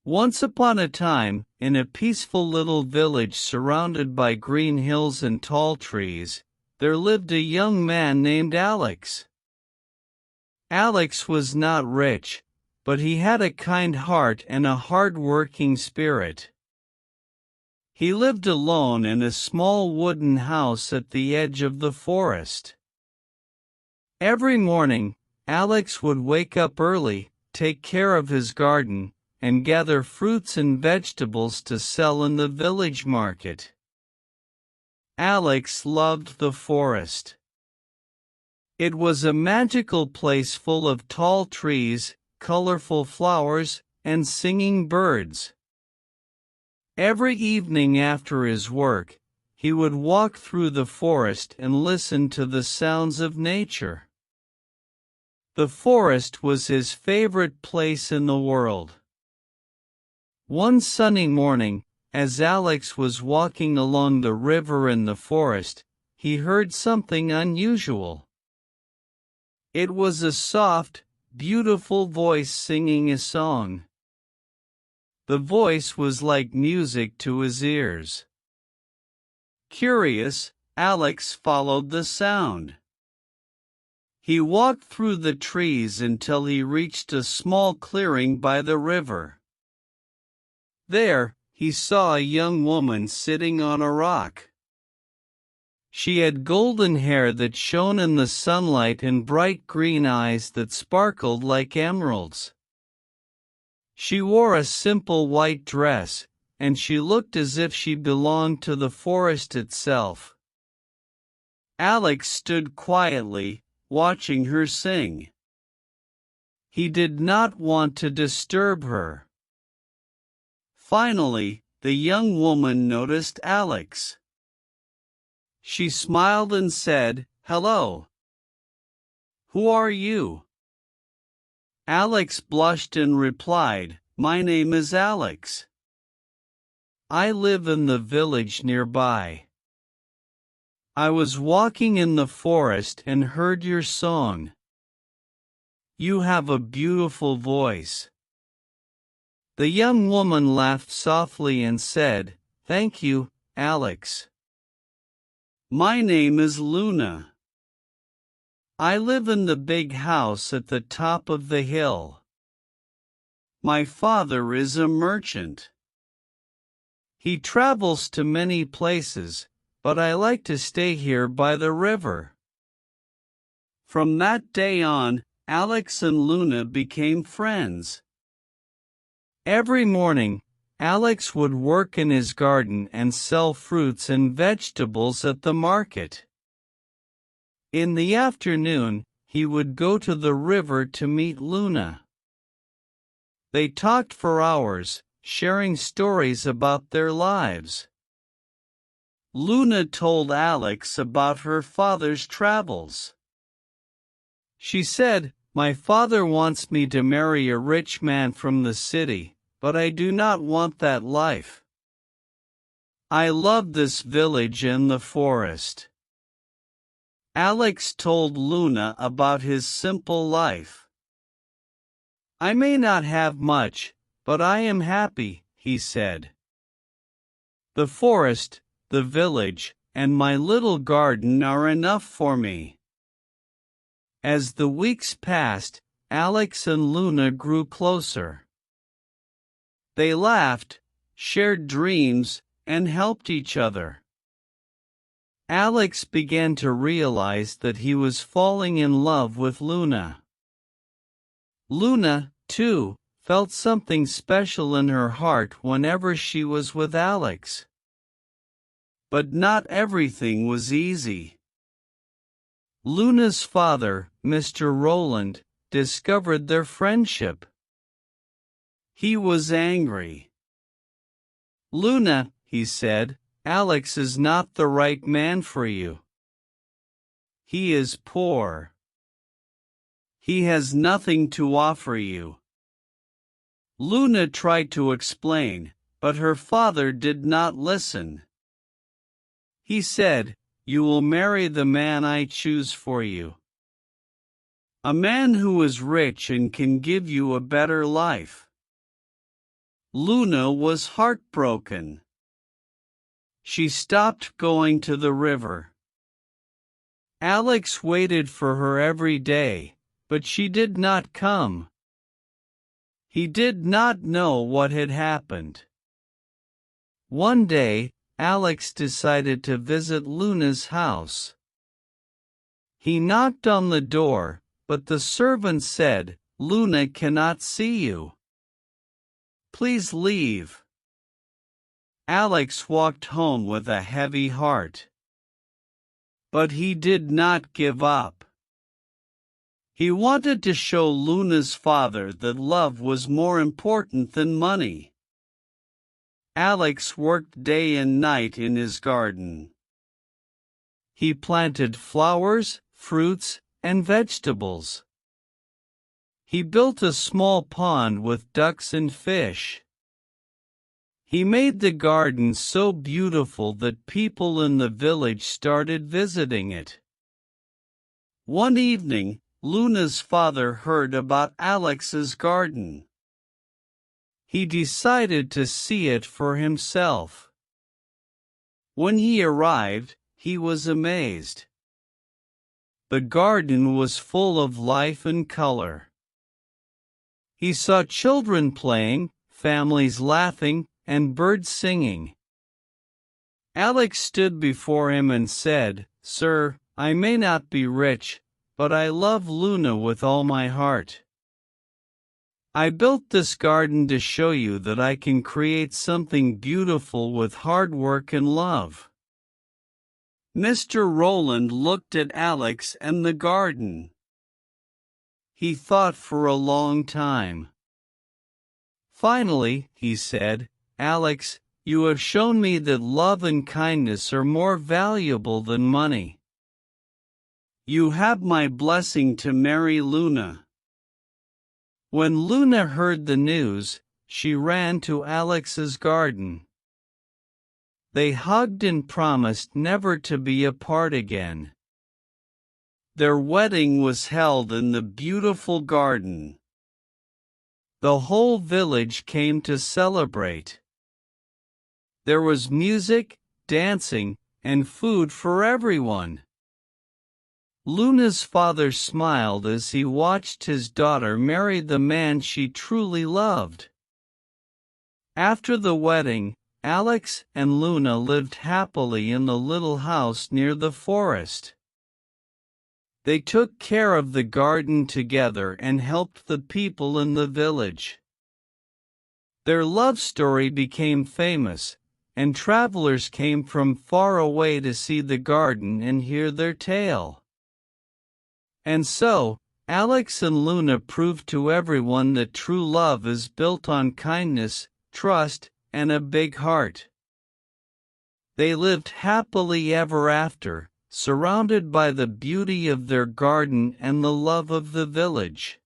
Once upon a time, in a peaceful little village surrounded by green hills and tall trees, there lived a young man named Alex. Alex was not rich, but he had a kind heart and a hard-working spirit. He lived alone in a small wooden house at the edge of the forest. Every morning, Alex would wake up early, take care of his garden, and gather fruits and vegetables to sell in the village market. Alex loved the forest. It was a magical place full of tall trees, colorful flowers, and singing birds. Every evening after his work, he would walk through the forest and listen to the sounds of nature. The forest was his favorite place in the world. One sunny morning, as Alex was walking along the river in the forest, he heard something unusual. It was a soft, beautiful voice singing a song. The voice was like music to his ears. Curious, Alex followed the sound. He walked through the trees until he reached a small clearing by the river. There, he saw a young woman sitting on a rock. She had golden hair that shone in the sunlight and bright green eyes that sparkled like emeralds. She wore a simple white dress, and she looked as if she belonged to the forest itself. Alex stood quietly, watching her sing. He did not want to disturb her. Finally, the young woman noticed Alex. She smiled and said, "Hello. Who are you?" Alex blushed and replied, "My name is Alex. I live in the village nearby. I was walking in the forest and heard your song. You have a beautiful voice." The young woman laughed softly and said, "Thank you, Alex. My name is Luna. I live in the big house at the top of the hill. My father is a merchant. He travels to many places, but I like to stay here by the river." From that day on, Alex and Luna became friends. Every morning, Alex would work in his garden and sell fruits and vegetables at the market. In the afternoon, he would go to the river to meet Luna. They talked for hours, sharing stories about their lives. Luna told Alex about her father's travels. She said, "My father wants me to marry a rich man from the city, but I do not want that life. I love this village and the forest." Alex told Luna about his simple life. "I may not have much, but I am happy," he said. "The forest, the village, and my little garden are enough for me." As the weeks passed, Alex and Luna grew closer. They laughed, shared dreams, and helped each other. Alex began to realize that he was falling in love with Luna. Luna, too, felt something special in her heart whenever she was with Alex. But not everything was easy. Luna's father, Mr. Rowland, discovered their friendship. He was angry. "Luna," he said, "Alex is not the right man for you. He is poor. He has nothing to offer you." Luna tried to explain, but her father did not listen. He said, "You will marry the man I choose for you. A man who is rich and can give you a better life." Luna was heartbroken. She stopped going to the river. Alex waited for her every day, but she did not come. He did not know what had happened. One day, Alex decided to visit Luna's house. He knocked on the door, but the servant said, "Luna cannot see you. Please leave." Alex walked home with a heavy heart. But he did not give up. He wanted to show Luna's father that love was more important than money. Alex worked day and night in his garden. He planted flowers, fruits, and vegetables. He built a small pond with ducks and fish. He made the garden so beautiful that people in the village started visiting it. One evening, Luna's father heard about Alex's garden. He decided to see it for himself. When he arrived, he was amazed. The garden was full of life and color. He saw children playing, families laughing, and birds singing. Alex stood before him and said, "Sir, I may not be rich, but I love Luna with all my heart. I built this garden to show you that I can create something beautiful with hard work and love." Mr. Rowland looked at Alex and the garden. He thought for a long time. Finally, he said, "Alex, you have shown me that love and kindness are more valuable than money. You have my blessing to marry Luna." When Luna heard the news, she ran to Alex's garden. They hugged and promised never to be apart again. Their wedding was held in the beautiful garden. The whole village came to celebrate. There was music, dancing, and food for everyone. Luna's father smiled as he watched his daughter marry the man she truly loved. After the wedding, Alex and Luna lived happily in the little house near the forest. They took care of the garden together and helped the people in the village. Their love story became famous, and travelers came from far away to see the garden and hear their tale. And so, Alex and Luna proved to everyone that true love is built on kindness, trust, and a big heart. They lived happily ever after, surrounded by the beauty of their garden and the love of the village.